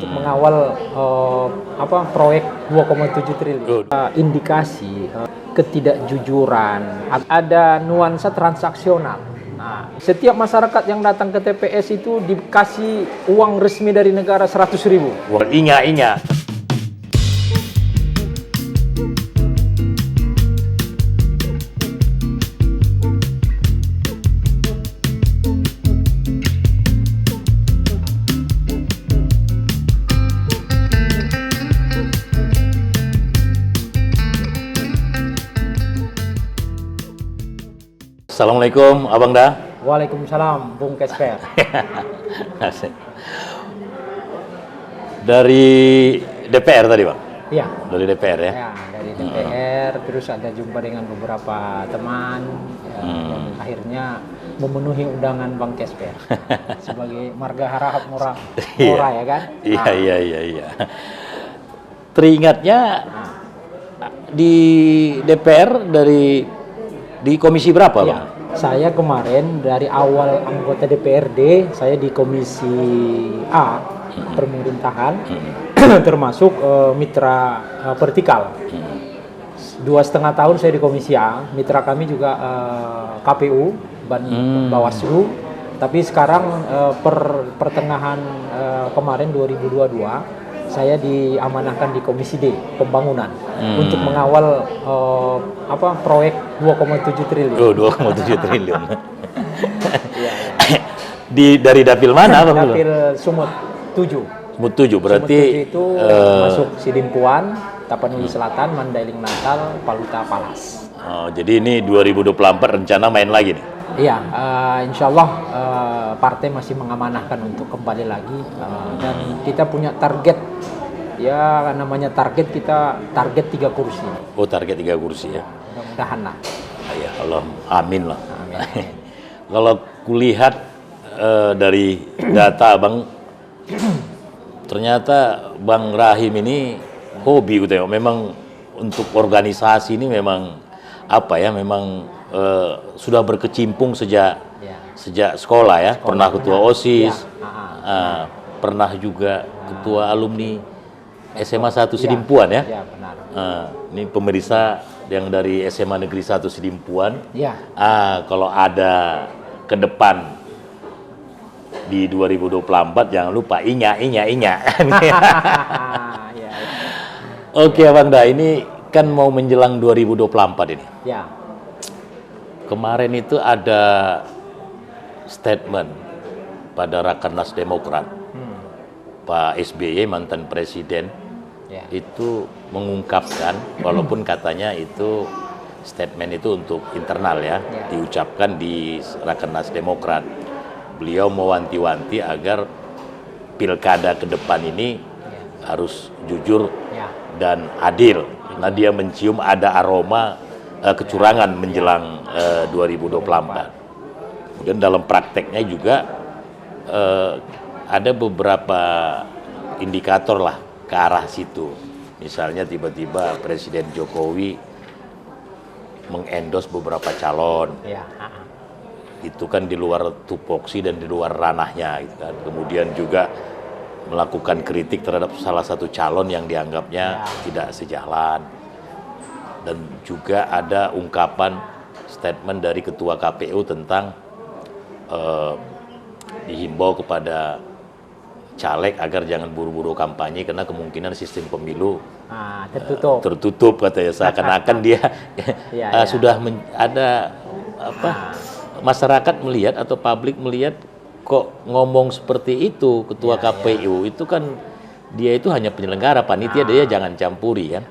untuk mengawal proyek 2,7 triliun. Indikasi ketidakjujuran, ada nuansa transaksional. Nah, setiap masyarakat yang datang ke TPS itu dikasih uang resmi dari negara 100.000. Uang inga-inga. Assalamualaikum, Abang Da. Waalaikumsalam, Bung Kesper. Asik. Dari DPR tadi, Bang? Iya. Dari DPR ya? Ya, dari DPR, terus ada jumpa dengan beberapa teman, dan akhirnya memenuhi undangan Bang Kesper sebagai marga harahap murah ya kan? Iya. Teringatnya di DPR di komisi berapa, Bang? Ya, saya kemarin dari awal anggota DPRD, saya di komisi A, pemerintahan, termasuk mitra vertikal. 2,5 tahun saya di komisi A, mitra kami juga KPU, Bawaslu. Tapi sekarang pertengahan kemarin 2022, saya diamanahkan di Komisi D, Pembangunan, untuk mengawal proyek 2,7 triliun. Oh, 2,7 triliun. Dari dapil mana, Bang? Dapil Sumut 7. Sumut 7 berarti Sumut 7 itu masuk Sidimpuan, Tapanuli Selatan, Mandailing Natal, Paluta Palas. Oh, jadi ini 2024 rencana main lagi nih? Iya, insya Allah partai masih mengamanahkan untuk kembali lagi, dan kita punya target, ya namanya target kita, target 3 kursi. Oh, target 3 kursi ya? Mudah-mudahan lah. Ya Allah, amin lah. Amin. Kalau kulihat dari data Bang, ternyata Bang Rahim ini hobi gitu ya. Memang untuk organisasi ini memang memang sudah berkecimpung sejak sekolah ya. Pernah ketua OSIS, pernah juga ketua alumni SMA 1 Sidimpuan ya. Ya, benar. Ini pemirsa yang dari SMA Negeri 1 Sidimpuan. Ya. Kalau ada ke depan di 2024 jangan lupa inya. Ya. Oke, Bang Da, ini kan mau menjelang 2024 ini. Ya. Kemarin itu ada statement pada Rakernas Demokrat. Pak SBY, mantan presiden, itu mengungkapkan, walaupun katanya itu statement itu untuk internal ya, diucapkan di Rakernas Demokrat. Beliau mewanti-wanti agar pilkada ke depan ini harus jujur dan adil. Nah, dia mencium ada aroma kecurangan menjelang 2024. Kemudian dalam prakteknya juga ada beberapa indikator lah ke arah situ. Misalnya tiba-tiba Presiden Jokowi mengendos beberapa calon. Itu kan di luar tupoksi dan di luar ranahnya gitu kan. Kemudian juga melakukan kritik terhadap salah satu calon yang dianggapnya tidak sejalan. Dan juga ada ungkapan statement dari Ketua KPU tentang dihimbau kepada caleg agar jangan buru-buru kampanye karena kemungkinan sistem pemilu tertutup katanya. Seakan-akan dia sudah ada masyarakat melihat atau publik melihat kok ngomong seperti itu Ketua KPU itu kan dia itu hanya penyelenggara, panitia, dia jangan campuri kan.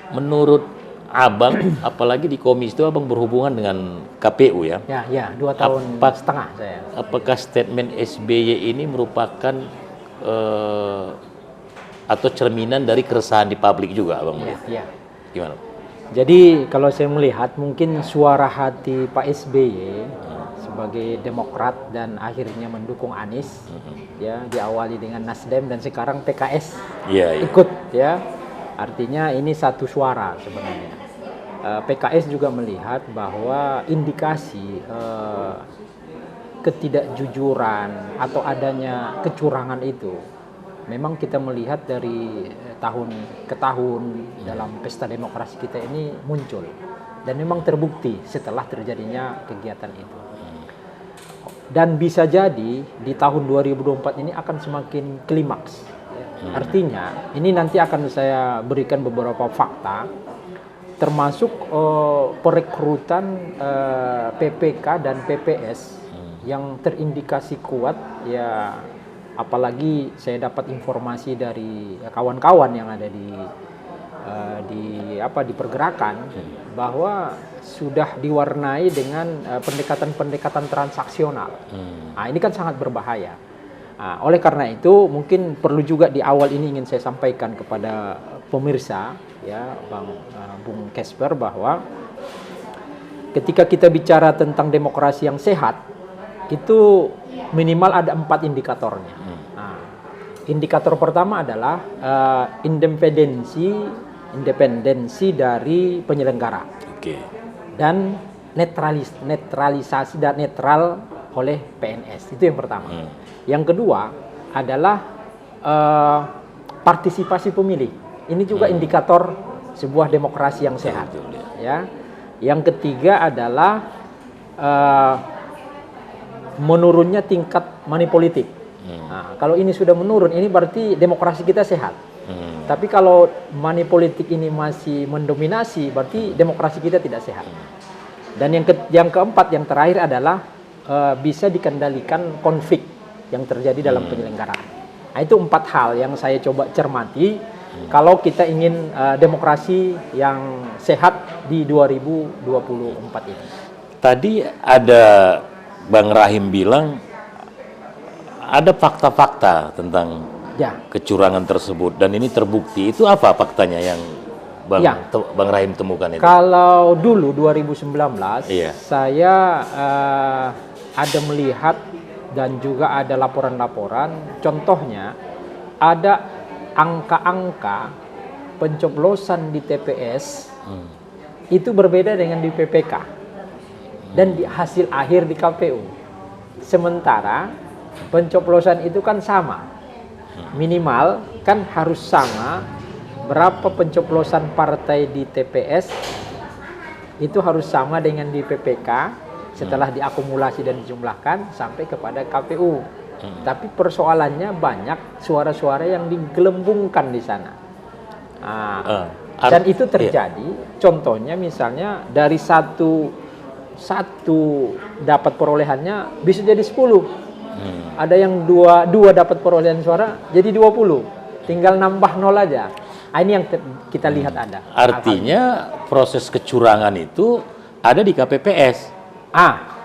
Menurut Abang, apalagi di komisi itu Abang berhubungan dengan KPU ya? Ya, 2 tahun setengah saya. Apakah statement SBY ini merupakan atau cerminan dari keresahan di publik juga, Abang melihat? Ya. Gimana? Jadi kalau saya melihat mungkin suara hati Pak SBY sebagai Demokrat dan akhirnya mendukung Anies, ya diawali dengan Nasdem dan sekarang PKS ikut ya. Artinya ini satu suara sebenarnya. PKS juga melihat bahwa indikasi ketidakjujuran atau adanya kecurangan itu memang kita melihat dari tahun ke tahun dalam pesta demokrasi kita ini muncul dan memang terbukti setelah terjadinya kegiatan itu. Dan bisa jadi di tahun 2024 ini akan semakin klimaks. Artinya ini nanti akan saya berikan beberapa fakta termasuk perekrutan PPK dan PPS yang terindikasi kuat, ya apalagi saya dapat informasi dari kawan-kawan yang ada di pergerakan bahwa sudah diwarnai dengan pendekatan-pendekatan transaksional. Nah, ini kan sangat berbahaya. Nah, oleh karena itu mungkin perlu juga di awal ini ingin saya sampaikan kepada pemirsa, ya Bung Casper, bahwa ketika kita bicara tentang demokrasi yang sehat, itu minimal ada 4 indikatornya. Nah, indikator pertama adalah independensi dari penyelenggara, dan netralisasi dan netral oleh PNS. Itu yang pertama. Yang kedua adalah partisipasi pemilih. Ini juga indikator sebuah demokrasi yang sehat. Ya. Yang ketiga adalah menurunnya tingkat money politik. Nah, kalau ini sudah menurun, ini berarti demokrasi kita sehat. Tapi kalau money politik ini masih mendominasi, berarti demokrasi kita tidak sehat. Dan yang keempat, yang terakhir adalah bisa dikendalikan konflik yang terjadi dalam penyelenggaraan. Nah, itu 4 hal yang saya coba cermati kalau kita ingin demokrasi yang sehat di 2024 ini. Tadi ada Bang Rahim bilang ada fakta-fakta tentang kecurangan tersebut dan ini terbukti. Itu apa faktanya yang Bang Rahim temukan itu? Kalau dulu 2019 saya ada melihat dan juga ada laporan-laporan, contohnya ada angka-angka pencoblosan di TPS itu berbeda dengan di PPK dan di hasil akhir di KPU. Sementara pencoblosan itu kan sama, minimal kan harus sama. Berapa pencoblosan partai di TPS itu harus sama dengan di PPK setelah diakumulasi dan dijumlahkan sampai kepada KPU. Tapi persoalannya banyak suara-suara yang digelembungkan di sana. Dan itu terjadi, contohnya misalnya dari satu dapat perolehannya bisa jadi 10. Ada yang dua dapat perolehan suara jadi 20. Tinggal nambah 0 aja. Ini yang kita lihat ada. Artinya proses kecurangan itu ada di KPPS.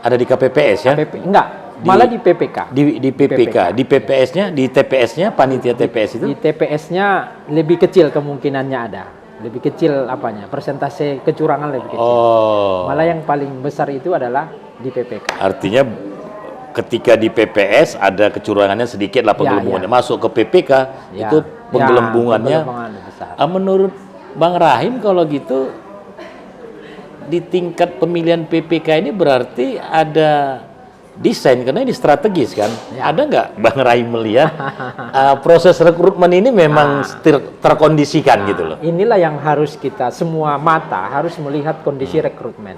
Ada di KPPS ya? Enggak, malah di PPK. Di PPK. Di PPS-nya, di TPS-nya, panitia TPS itu? Di TPS-nya lebih kecil kemungkinannya ada. Lebih kecil persentase kecurangan lebih kecil. Malah yang paling besar itu adalah di PPK. Artinya ketika di PPS ada kecurangannya sedikit lah penggelembungannya. Masuk ke PPK itu penggelembungannya besar. Menurut Bang Rahim kalau gitu di tingkat pemilihan PPK ini berarti ada desain, karena ini strategis kan. Ada nggak Bang Rahim melihat proses rekrutmen ini memang terkondisikan gitu loh? Inilah yang harus kita semua mata harus melihat kondisi rekrutmen.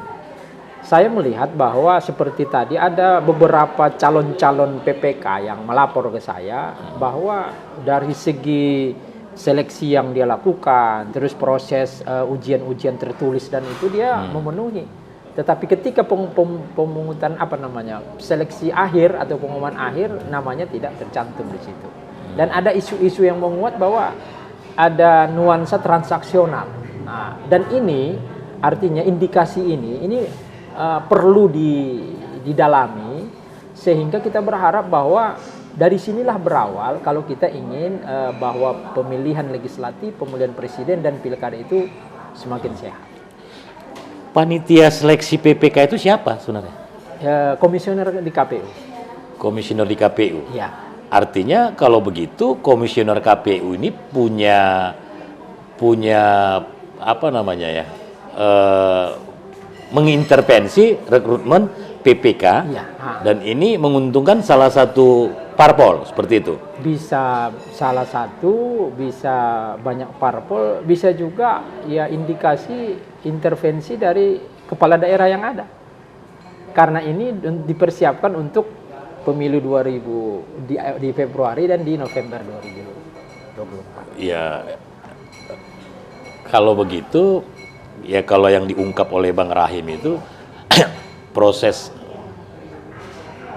Saya melihat bahwa seperti tadi ada beberapa calon-calon PPK yang melapor ke saya bahwa dari segi seleksi yang dia lakukan, terus proses ujian-ujian tertulis dan itu dia memenuhi. Tetapi ketika pemungutan seleksi akhir atau pengumuman akhir, namanya tidak tercantum di situ. Dan ada isu-isu yang menguat bahwa ada nuansa transaksional. Nah, dan ini artinya indikasi ini perlu didalami sehingga kita berharap bahwa dari sinilah berawal kalau kita ingin bahwa pemilihan legislatif, pemilihan presiden dan pilkada itu semakin sehat. Panitia seleksi PPK itu siapa sebenarnya? Komisioner di KPU. Komisioner di KPU. Ya. Artinya kalau begitu komisioner KPU ini punya mengintervensi rekrutmen PPK dan ini menguntungkan salah satu parpol seperti itu. Bisa salah satu, bisa banyak parpol, bisa juga ya indikasi intervensi dari kepala daerah yang ada. Karena ini dipersiapkan untuk pemilu 2000 di Februari dan di November 2024. Ya, kalau begitu, ya kalau yang diungkap oleh Bang Rahim itu proses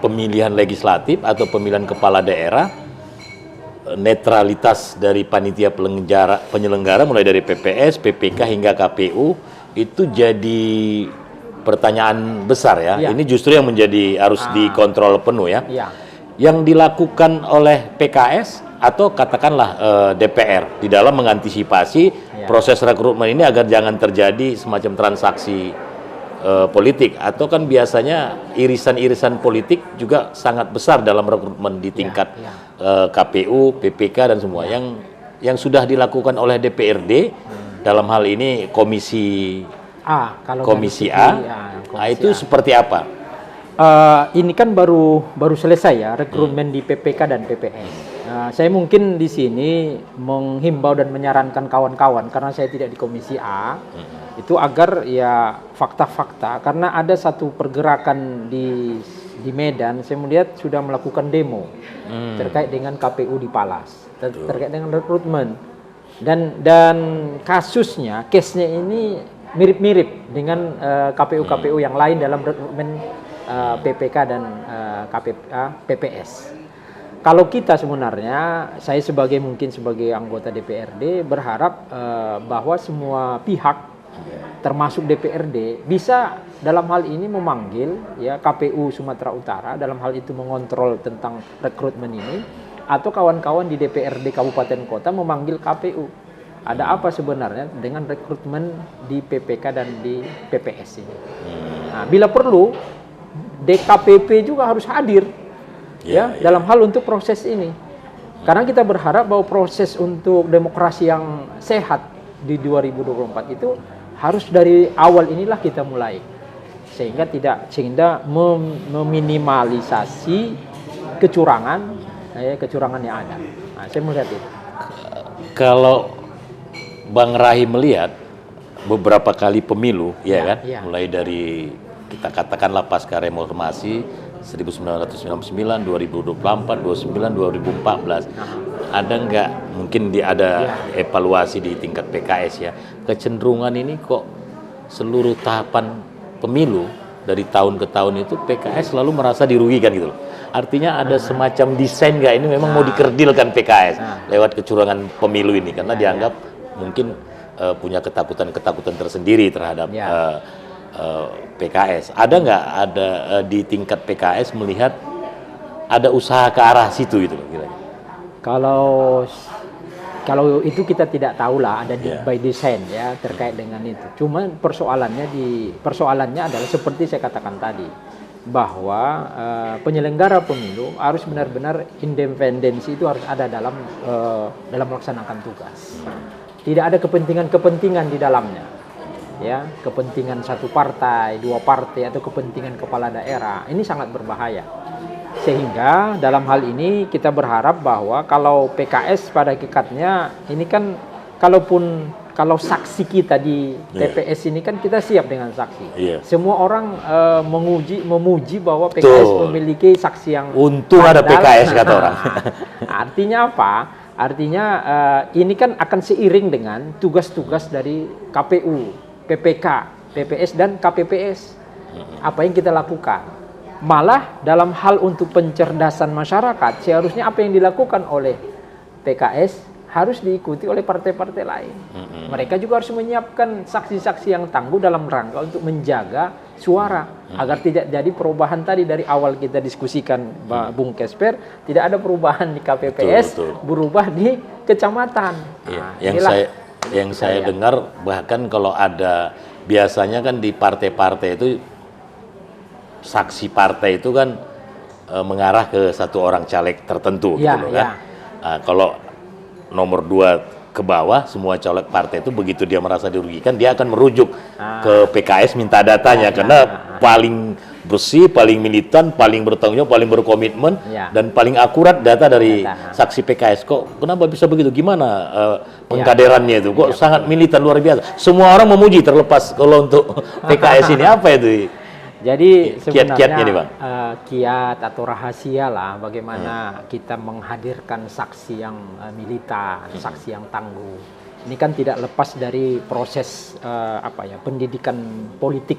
pemilihan legislatif atau pemilihan kepala daerah, netralitas dari panitia penyelenggara mulai dari PPS, PPK hingga KPU itu jadi pertanyaan besar ya. Ya. Ini justru yang menjadi harus dikontrol penuh ya. Ya. Yang dilakukan oleh PKS atau katakanlah DPR di dalam mengantisipasi proses rekrutmen ini agar jangan terjadi semacam transaksi politik, atau kan biasanya irisan-irisan politik juga sangat besar dalam rekrutmen di tingkat KPU, PPK dan semua yang sudah dilakukan oleh DPRD dalam hal ini Komisi Komisi A. Nah, itu seperti apa? Ini kan baru selesai ya rekrutmen di PPK dan PPS. Saya mungkin di sini menghimbau dan menyarankan kawan-kawan karena saya tidak di Komisi A itu agar ya fakta-fakta, karena ada satu pergerakan di Medan saya melihat sudah melakukan demo terkait dengan KPU di Palas, terkait dengan rekrutmen dan kasusnya, case-nya ini mirip-mirip dengan KPU-KPU yang lain dalam rekrutmen PPK dan PPS. Kalau kita sebenarnya, saya mungkin sebagai anggota DPRD berharap bahwa semua pihak termasuk DPRD bisa dalam hal ini memanggil ya KPU Sumatera Utara dalam hal itu mengontrol tentang rekrutmen ini, atau kawan-kawan di DPRD Kabupaten Kota memanggil KPU. Ada apa sebenarnya dengan rekrutmen di PPK dan di PPS ini? Nah, bila perlu DKPP juga harus hadir dalam hal untuk proses ini. Karena kita berharap bahwa proses untuk demokrasi yang sehat di 2024 itu harus dari awal inilah kita mulai. Sehingga meminimalisasi kecurangan yang ada. Nah, saya melihat itu. Kalau Bang Rahim melihat beberapa kali pemilu, mulai dari kita katakanlah pasca reformasi 1999, 2024, 2014, ada nggak mungkin ada evaluasi di tingkat PKS ya, kecenderungan ini kok seluruh tahapan pemilu dari tahun ke tahun itu PKS selalu merasa dirugikan gitu loh. Artinya ada semacam desain nggak ini memang mau dikerdilkan PKS lewat kecurangan pemilu ini, karena dianggap mungkin punya ketakutan tersendiri terhadap PKS. Ada nggak di tingkat PKS melihat ada usaha ke arah situ gitu loh kira-kira? Kalau itu kita tidak tahu lah, ada by design ya terkait dengan itu. Cuma persoalannya adalah seperti saya katakan tadi, bahwa penyelenggara pemilu harus benar-benar independensi itu harus ada dalam melaksanakan tugas. Tidak ada kepentingan di dalamnya. Ya, kepentingan satu partai, dua partai, atau kepentingan kepala daerah, ini sangat berbahaya. Sehingga dalam hal ini kita berharap bahwa kalau PKS pada hakikatnya ini kan kalau saksi kita di TPS ini kan kita siap dengan saksi. Semua orang memuji bahwa PKS memiliki saksi yang untung ada PKS kata orang. Artinya apa? Artinya ini kan akan seiring dengan tugas-tugas dari KPU, PPK, PPS dan KPPS. Apa yang kita lakukan? Malah dalam hal untuk pencerdasan masyarakat, seharusnya apa yang dilakukan oleh PKS harus diikuti oleh partai-partai lain. Mereka juga harus menyiapkan saksi-saksi yang tangguh dalam rangka untuk menjaga suara agar tidak jadi perubahan tadi dari awal kita diskusikan, Bung Kesper, tidak ada perubahan di KPPS, berubah di kecamatan. Nah, yang saya dengar bahkan kalau ada, biasanya kan di partai-partai itu saksi partai itu kan mengarah ke satu orang caleg tertentu gitu loh kan. Kalau nomor 2 ke bawah semua caleg partai itu begitu dia merasa dirugikan dia akan merujuk ke PKS minta datanya karena paling bersih, paling militan, paling bertanggung jawab, paling berkomitmen, Ya. dan paling akurat data dari Data. saksi PKS. Kok kenapa bisa begitu? Gimana pengkaderannya itu? Kok sangat militan luar biasa? Semua orang memuji, terlepas kalau untuk PKS ini apa itu? Jadi Kiat-kiatnya nih, Bang. Kiat atau rahasia lah bagaimana kita menghadirkan saksi yang militan, saksi yang tangguh. Ini kan tidak lepas dari proses pendidikan politik.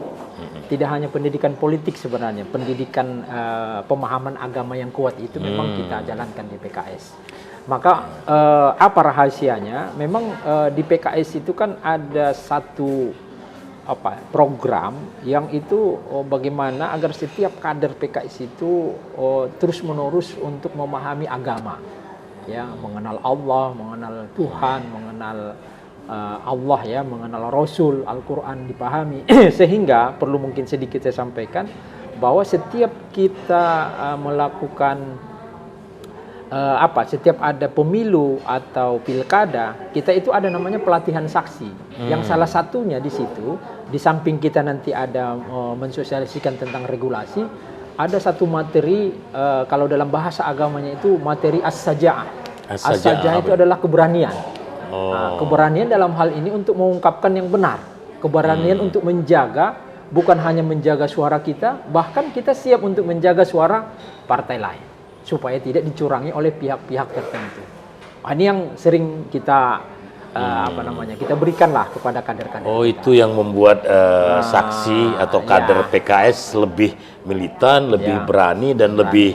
Tidak hanya pendidikan politik sebenarnya, pendidikan pemahaman agama yang kuat itu memang kita jalankan di PKS. Maka apa rahasianya? Memang di PKS itu kan ada satu program yang itu bagaimana agar setiap kader PKS itu terus-menerus untuk memahami agama. Ya, mengenal Allah, mengenal Tuhan, mengenal Allah, ya, mengenal Rasul, Al-Quran dipahami. Sehingga perlu mungkin sedikit saya sampaikan bahwa setiap kita melakukan setiap ada pemilu atau pilkada, kita itu ada namanya pelatihan saksi. Yang salah satunya di situ, di samping kita nanti ada mensosialisasikan tentang regulasi, ada satu materi, kalau dalam bahasa agamanya itu materi as-saja'ah. As-saja'ah itu adalah keberanian. Keberanian dalam hal ini untuk mengungkapkan yang benar. Keberanian untuk menjaga, bukan hanya menjaga suara kita, bahkan kita siap untuk menjaga suara partai lain, supaya tidak dicurangi oleh pihak-pihak tertentu. Ini yang sering kita kita berikanlah kepada kader-kader. Itu yang membuat saksi atau kader PKS lebih militan, lebih berani, dan lebih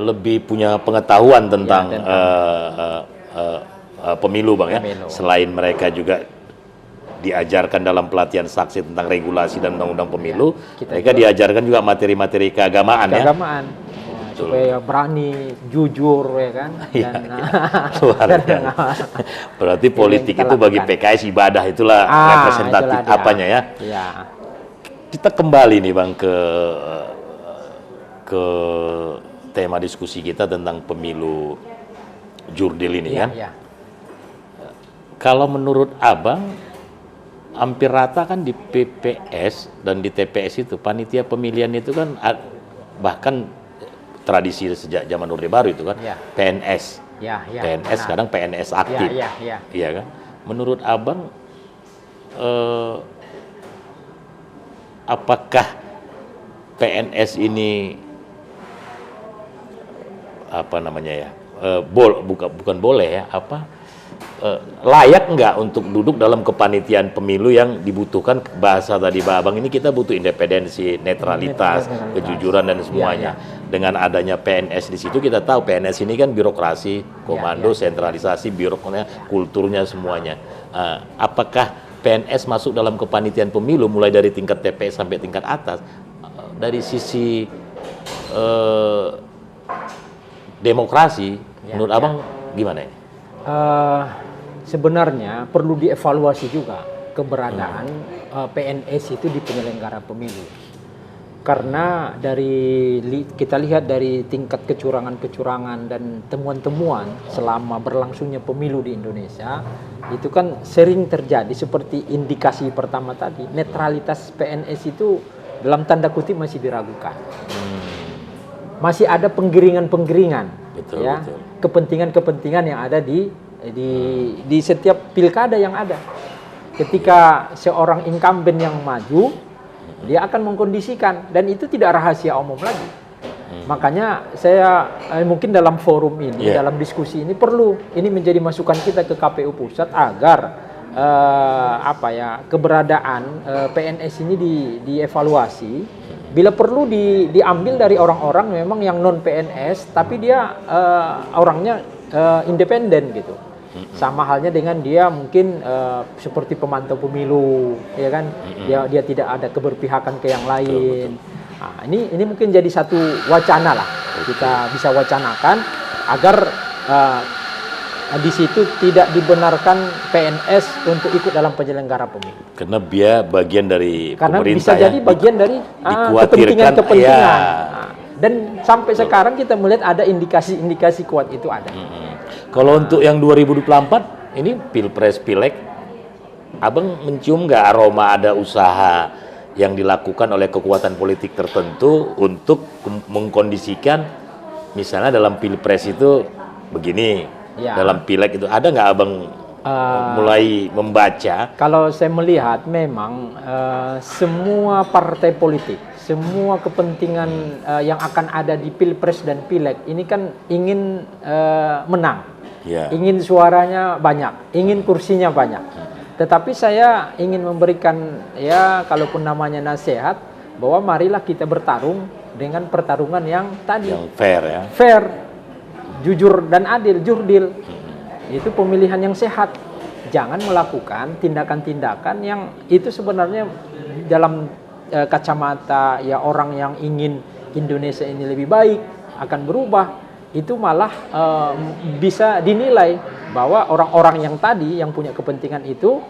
lebih punya pengetahuan tentang pemilu, Bang, ya. Pemilu. Selain mereka juga diajarkan dalam pelatihan saksi tentang regulasi dan undang-undang pemilu, mereka diajarkan juga materi-materi keagamaan, ya. Supaya berani, jujur, ya kan. Luar biasa. Berarti politik itu bagi PKS ibadah, itulah representatif apanya, ya. Kita kembali nih, Bang, ke tema diskusi kita tentang pemilu jurdil ini, kan. Kalau menurut Abang, hampir rata kan di PPS dan di TPS itu panitia pemilihan itu kan bahkan tradisi sejak zaman Orde Baru itu kan, PNS. PNS sekarang PNS aktif. Iya kan? Menurut Abang, apakah PNS ini bukan boleh, ya, layak nggak untuk duduk dalam kepanitiaan pemilu yang dibutuhkan bahasa tadi Abang ini, kita butuh independensi, netralitas, kejujuran dan semuanya. Dengan adanya PNS di situ, kita tahu PNS ini kan birokrasi, komando, sentralisasi, birokrasinya, kulturnya semuanya. Apakah PNS masuk dalam kepanitiaan pemilu mulai dari tingkat TPS sampai tingkat atas? Dari sisi demokrasi, menurut Abang gimana ini? Sebenarnya perlu dievaluasi juga keberadaan PNS itu di penyelenggara pemilu. Karena kita lihat dari tingkat kecurangan-kecurangan dan temuan-temuan selama berlangsungnya pemilu di Indonesia, itu kan sering terjadi seperti indikasi pertama tadi, netralitas PNS itu dalam tanda kutip masih diragukan. Masih ada penggiringan-penggiringan, ya, kepentingan-kepentingan yang ada di setiap pilkada yang ada. Ketika seorang incumbent yang maju, dia akan mengkondisikan, dan itu tidak rahasia umum lagi. Makanya saya mungkin dalam forum ini, dalam diskusi ini ini menjadi masukan kita ke KPU Pusat agar keberadaan PNS ini dievaluasi. Bila perlu diambil dari orang-orang memang yang non PNS, tapi dia orangnya independen gitu. Sama halnya dengan dia mungkin seperti pemantau pemilu, ya kan? Dia tidak ada keberpihakan ke yang lain. Nah, ini mungkin jadi satu wacana lah, kita bisa wacanakan agar di situ tidak dibenarkan PNS untuk ikut dalam penyelenggara pemilu. Karena dia bagian dari pemerintah, bisa jadi bagian dari kepentingan-kepentingan. Dan sampai sekarang kita melihat ada indikasi-indikasi kuat itu ada. Kalau untuk yang 2024 ini Pilpres Pileg, Abang mencium nggak aroma ada usaha yang dilakukan oleh kekuatan politik tertentu untuk mengkondisikan, misalnya dalam pilpres itu begini, dalam pileg itu ada nggak abang mulai membaca? Kalau saya melihat memang semua partai politik, semua kepentingan yang akan ada di pilpres dan pileg ini kan ingin menang, ingin suaranya banyak, ingin kursinya banyak. Tetapi saya ingin memberikan kalaupun namanya nasihat, bahwa marilah kita bertarung dengan pertarungan yang tadi, yang fair ya, fair, jujur dan adil, jurdil. Itu pemilihan yang sehat. Jangan melakukan tindakan-tindakan yang itu sebenarnya dalam kacamata orang yang ingin Indonesia ini lebih baik, akan berubah, itu malah bisa dinilai bahwa orang-orang yang tadi yang punya kepentingan itu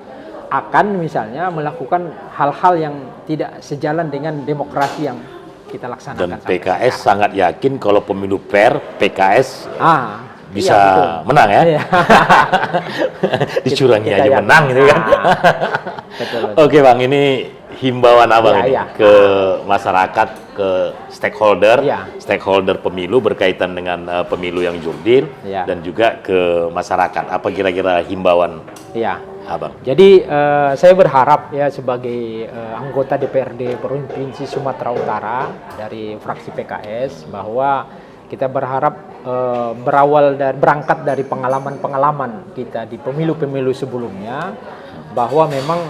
akan misalnya melakukan hal-hal yang tidak sejalan dengan demokrasi yang kita laksanakan. Dan PKS sangat yakin kalau pemilu fair, PKS bisa menang ya. Iya. Dicurangi aja menang gitu kan. Betul. Oke Bang, ini himbauan abang ke masyarakat, ke stakeholder, stakeholder pemilu berkaitan dengan pemilu yang jurdil, dan juga ke masyarakat. Apa kira-kira himbauan abang? Jadi saya berharap sebagai anggota DPRD Provinsi Sumatera Utara dari fraksi PKS, bahwa kita berharap berangkat dari pengalaman-pengalaman kita di pemilu-pemilu sebelumnya, bahwa memang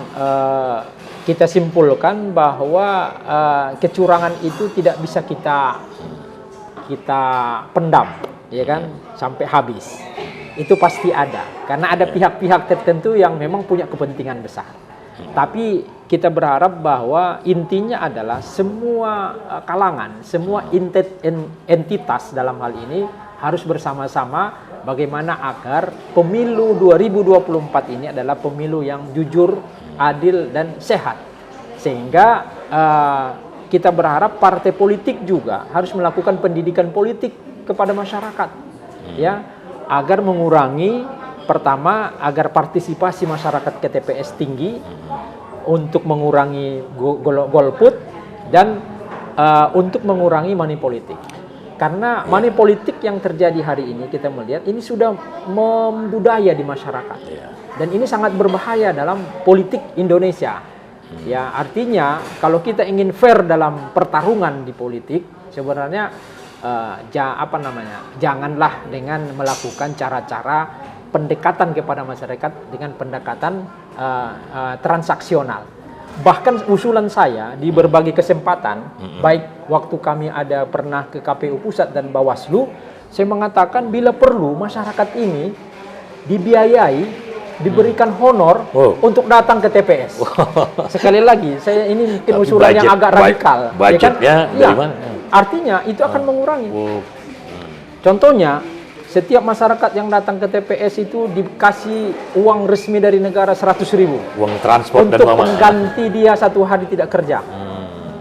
kita simpulkan bahwa kecurangan itu tidak bisa kita pendam, sampai habis. Itu pasti ada, karena ada pihak-pihak tertentu yang memang punya kepentingan besar. Tapi kita berharap bahwa intinya adalah semua kalangan, semua entitas dalam hal ini harus bersama-sama bagaimana agar pemilu 2024 ini adalah pemilu yang jujur, adil, dan sehat. Sehingga kita berharap partai politik juga harus melakukan pendidikan politik kepada masyarakat, agar mengurangi, pertama, agar partisipasi masyarakat ke TPS tinggi, untuk mengurangi golput, dan untuk mengurangi money politik. Karena money politik yang terjadi hari ini, kita melihat ini sudah membudaya di masyarakat, dan ini sangat berbahaya dalam politik Indonesia. Artinya kalau kita ingin fair dalam pertarungan di politik, sebenarnya janganlah dengan melakukan cara-cara pendekatan kepada masyarakat dengan pendekatan transaksional. Bahkan usulan saya di berbagai kesempatan, baik waktu kami ada pernah ke KPU Pusat dan Bawaslu, saya mengatakan bila perlu masyarakat ini dibiayai, diberikan honor untuk datang ke TPS. Sekali lagi, saya ini mungkin usulan yang agak radikal. Budgetnya dari mana? Artinya itu akan mengurangi. Contohnya, setiap masyarakat yang datang ke TPS itu dikasih uang resmi dari negara 100.000. Uang transport untuk mengganti dia 1 hari tidak kerja.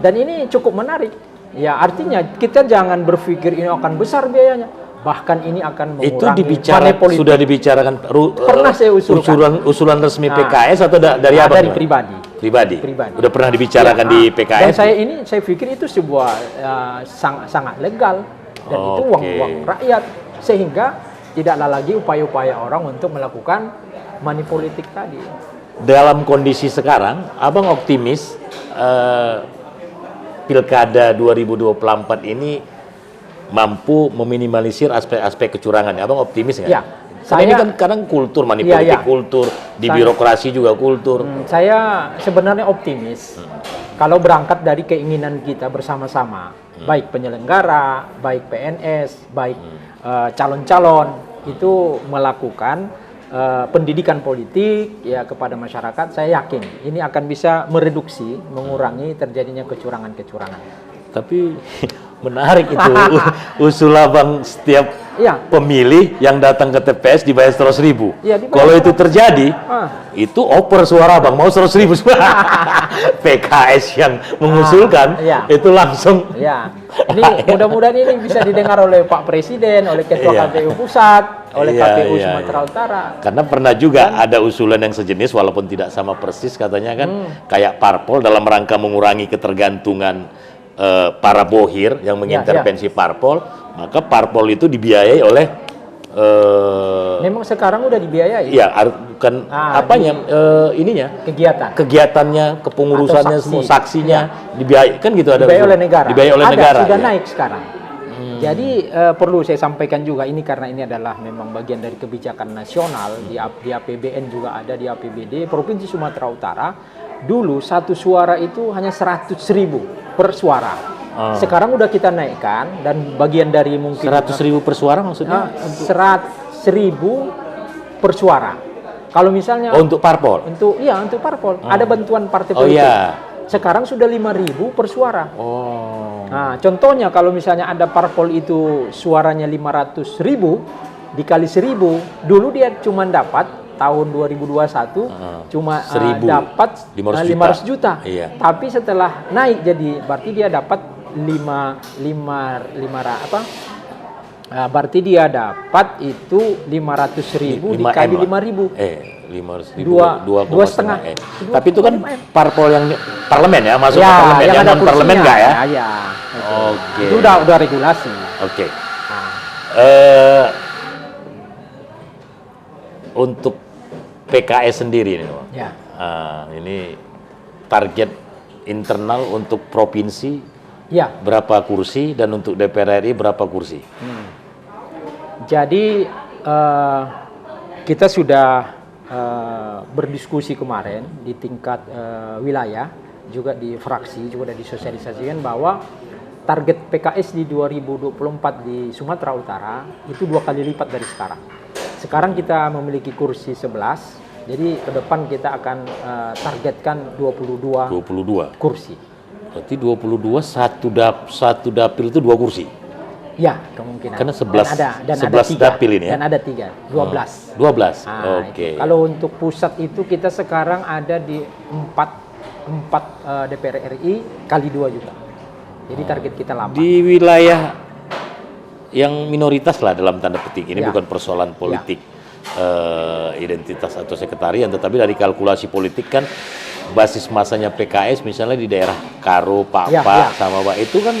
Dan ini cukup menarik. Artinya kita jangan berpikir ini akan besar biayanya. Bahkan ini akan mengurangi money politik. Sudah dibicarakan, pernah saya usulan resmi PKS atau dari apa? Dari pribadi. Udah pernah dibicarakan di PKS. Dan saya pikir itu sebuah sangat legal, dan itu uang rakyat, sehingga tidaklah lagi upaya-upaya orang untuk melakukan money politik tadi. Dalam kondisi sekarang, abang optimis Pilkada 2024 ini mampu meminimalisir aspek-aspek kecurangan. Abang optimis nggak? Ini kan kadang kultur money politik, kultur di birokrasi juga kultur. Saya sebenarnya optimis kalau berangkat dari keinginan kita bersama-sama, baik penyelenggara, baik PNS, baik calon-calon itu melakukan pendidikan politik kepada masyarakat. Saya yakin ini akan bisa mereduksi, mengurangi terjadinya kecurangan-kecurangan. Tapi menarik itu usul abang, setiap Iya. pemilih yang datang ke TPS dibayar 100.000. Iya, dibayar Kalau itu 100.000. terjadi, itu oper suara Bang, mau 100.000 PKS yang mengusulkan, iya. itu langsung. Ya, ini mudah-mudahan ini bisa didengar oleh Pak Presiden, oleh Ketua Iya. KPU Pusat, oleh Iya, KPU iya, Sumatera iya. Utara. Karena pernah juga ada usulan yang sejenis, walaupun tidak sama persis katanya kan, kayak parpol dalam rangka mengurangi ketergantungan para bohir yang mengintervensi parpol, maka parpol itu dibiayai oleh Memang sekarang udah dibiayai. iya, bukan apanya ininya kegiatannya, kepengurusannya, Atau semua saksinya dibiayai kan gitu, ada dibiayai usul. oleh negara. Dibiayai oleh negara. Sudah ya. naik sekarang. Jadi perlu saya sampaikan juga ini karena ini adalah memang bagian dari kebijakan nasional di APBN juga ada, di APBD Provinsi Sumatera Utara. Dulu satu suara itu hanya 100.000 per suara. Sekarang udah kita naikkan dan bagian dari mungkin 100.000 per suara maksudnya? 100.000 per suara. Kalau misalnya untuk parpol. untuk parpol ada bantuan partai politik. Iya. Sekarang sudah 5.000 per suara. Oh. Nah, contohnya kalau misalnya ada parpol itu suaranya 500.000 dikali 1.000, dulu dia cuma dapat tahun 2021 cuma 1.000. dapat 500 juta. Iya. Tapi setelah naik jadi berarti dia dapat berarti dia dapat itu 500.000 dikali 5.000. 500.000. Dua setengah. Tapi itu kan parpol yang parlemen ya, masuk ke Ya, parlemen. yang Yang ada non parlemen kursinya. enggak ya? Ya. Oke. Itu udah regulasi. Oke. Nah, Untuk PKS sendiri nih, Bang. ya. Ini target internal untuk provinsi Ya. berapa kursi dan untuk DPR RI berapa kursi? Jadi kita sudah berdiskusi kemarin di tingkat wilayah, juga di fraksi, juga sudah disosialisasikan bahwa target PKS di 2024 di Sumatera Utara itu 2 kali lipat dari sekarang. Sekarang kita memiliki kursi 11, jadi ke depan kita akan targetkan 22 kursi. Berarti 22 satu dapil itu 2 kursi. Ya, kemungkinan. Karena 11 dan 11 ada 3, dapil ini ya. Dan ada 3, 12. 12. Nah, Oke. itu. Kalau untuk pusat itu kita sekarang ada di 4 DPR RI kali 2 juga. Jadi target kita 8. Di wilayah yang minoritas lah dalam tanda petik, ini Ya. bukan persoalan politik identitas atau sekretarian, tetapi dari kalkulasi politik kan basis masanya PKS misalnya di daerah Karo, Pak, sama Pak itu kan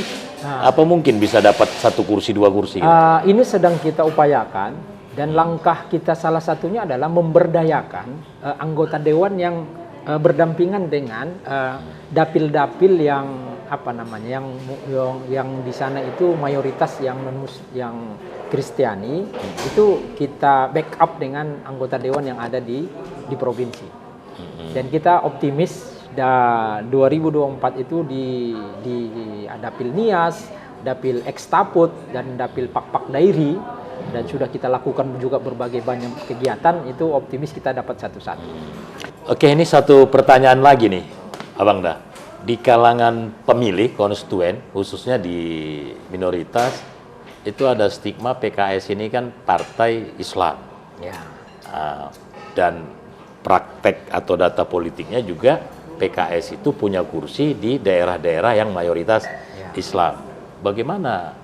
apa mungkin bisa dapat 1 kursi 2 kursi gitu? Ini sedang kita upayakan dan langkah kita salah satunya adalah memberdayakan anggota dewan yang berdampingan dengan dapil-dapil yang yang di sana itu mayoritas yang Kristiani, itu kita backup dengan anggota dewan yang ada di provinsi. Dan kita optimis 2024 itu di dapil Nias, dapil Ekstaput dan dapil Pak Dairi, dan sudah kita lakukan juga berbagai banyak kegiatan, itu optimis kita dapat satu-satu. Oke, ini satu pertanyaan lagi nih, Abang Dah. Di kalangan pemilih konstituen, khususnya di minoritas, itu ada stigma PKS ini kan partai Islam. Ya. Dan praktek atau data politiknya juga PKS itu punya kursi di daerah-daerah yang mayoritas Islam. Bagaimana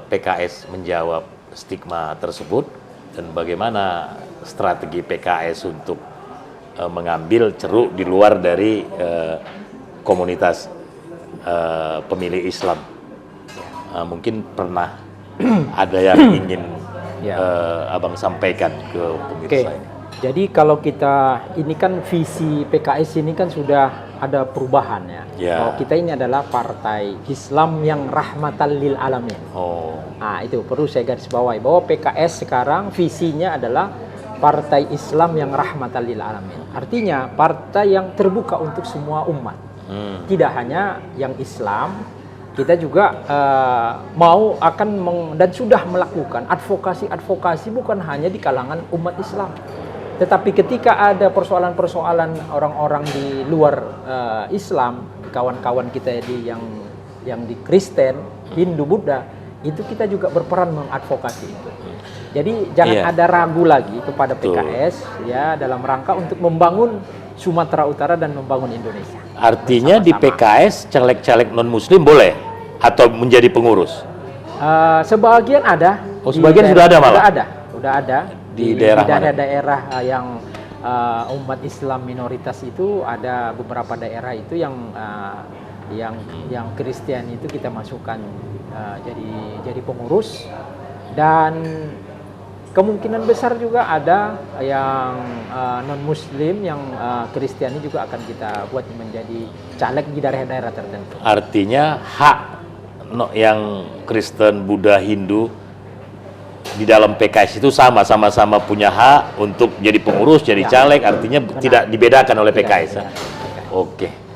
PKS menjawab stigma tersebut dan bagaimana strategi PKS untuk mengambil ceruk di luar dari komunitas pemilih Islam? Mungkin pernah ada yang ingin Abang sampaikan ke pemirsa ini. Jadi kalau kita, ini kan visi PKS ini kan sudah ada perubahan ya. Bahwa kita ini adalah partai Islam yang rahmatan lil alamin. Nah, itu perlu saya garis bawahi bahwa PKS sekarang visinya adalah partai Islam yang rahmatan lil alamin. Artinya partai yang terbuka untuk semua umat. Tidak hanya yang Islam, kita juga dan sudah melakukan advokasi bukan hanya di kalangan umat Islam. Tetapi ketika ada persoalan-persoalan orang-orang di luar Islam, kawan-kawan kita yang di Kristen, Hindu, Buddha, itu kita juga berperan mengadvokasi itu. Jadi jangan Iya. ada ragu lagi kepada Betul. PKS ya dalam rangka untuk membangun Sumatera Utara dan membangun Indonesia. Artinya di PKS caleg-caleg non-muslim boleh atau menjadi pengurus? Sebagian ada. Oh, di sebagian sudah ada malah? Sudah ada. Di daerah mana? daerah-daerah yang umat Islam minoritas itu ada beberapa daerah itu yang Kristen itu kita masukkan jadi pengurus, dan kemungkinan besar juga ada yang non Muslim yang Kristiani juga akan kita buat menjadi caleg di daerah-daerah tertentu. Artinya hak yang Kristen, Buddha, Hindu di dalam PKS itu sama-sama punya hak untuk jadi pengurus, jadi caleg, artinya tidak dibedakan oleh PKS. Tidak. Oke.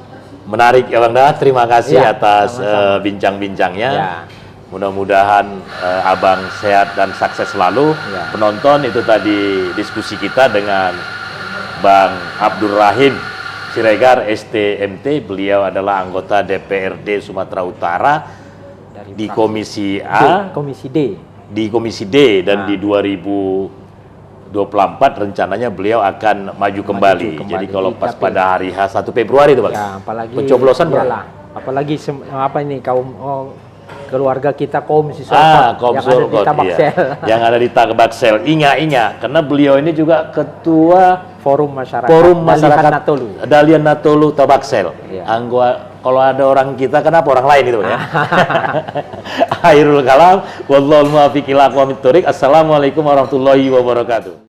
Menarik ya Bang Dahlan, terima kasih Ya, atas sama-sama. bincang-bincangnya. Ya. Mudah-mudahan Abang sehat dan sukses selalu. Ya. Penonton, itu tadi diskusi kita dengan Bang Abdur Rahim Siregar STMT. Beliau adalah anggota DPRD Sumatera Utara Dari di fraksi Komisi A, Komisi D. di Komisi D, dan di 2024 rencananya beliau akan maju kembali. Jadi kalau di pas KPU. pada hari H1 Februari itu Bang. Ya, apalagi pencoblosan berapa? iyalah, apalagi keluarga kita kaum siswa Kaum yang ada di Sulkot, Tabaksel. yang ada di Tabaksel. Ingat, karena beliau ini juga ketua Forum Masyarakat Masyarakat Natolu. Dalian Natolu Tabaksel. Iya. Kalau ada orang kita, kenapa orang lain itu ya? Akhirul kalam, wallahul muwaffiq ila aqwamit thoriq. Assalamualaikum warahmatullahi wabarakatuh.